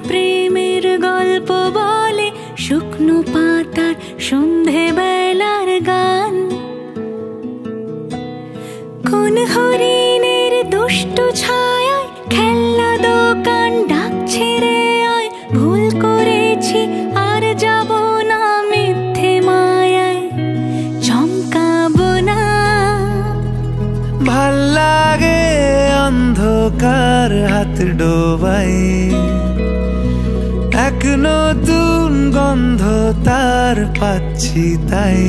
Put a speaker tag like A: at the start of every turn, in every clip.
A: প্রেমের গল্প বলে শুকনো পাতার সন্ধে বেলার গান। কোন হরিণের দুষ্টু ছায়ায় খেলনা দোকান ডাকছে রে আয়, ভুল করেছি আর যাব না মিথ্যে মায়ায় চমকাবো না।
B: ভাল লাগে অন্ধকার হাত ডোবাই, এক নতুন গন্ধ তার পাচ্ছি তাই।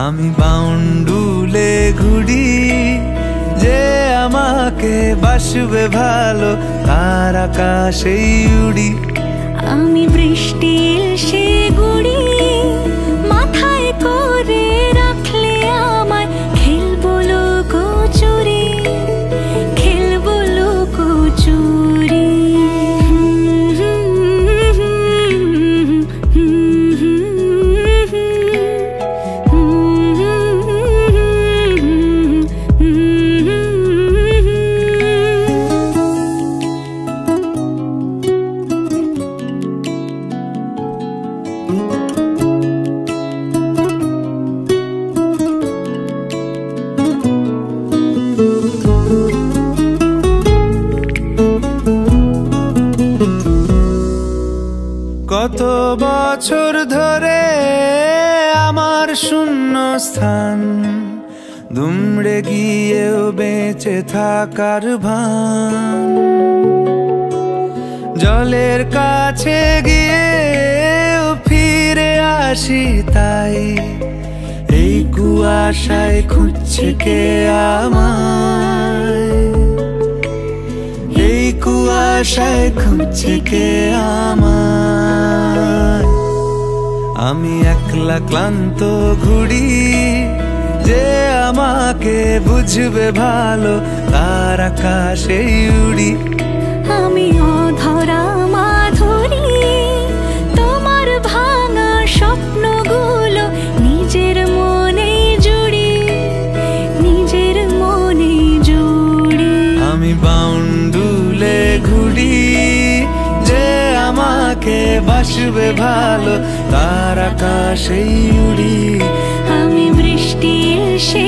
B: আমি বাউন্ডুলে ঘুরি, যে আমাকে বাসবে ভালো তার আকাশেই উড়ি।
A: আমি বৃষ্টির সে গুড়ি, মাথায় করে রাখলে আমায় খেলবো লুকোচুরি, খেলবো লুকোচুরি।
B: কত বছর ধরে আমার শূন্য স্থান, দুমড়ে গিয়েও বেঁচে থাকার ভান। জলের কাছে গিয়েও ফিরে আসি তাই, এই কুয়াশায় খুঁজছে কে আমায়, এই কুয়াশায় খুঁজছে কে আমায়। আমি একলা ক্লান্ত ঘুরি, যে আমাকে বুঝবে ভালো তার আকাশেই উড়ি।
A: আমি অধরা মাধুরী, তোমার ভাঙা স্বপ্নগুলো নিজের মনে জুড়ি, নিজের মনে জুড়ি।
B: আমি বাউন্ডুলে ঘুরি, যে আমাকে বাসবে ভালো তার আকাশেই উড়ি।
A: আমি বৃষ্টির সে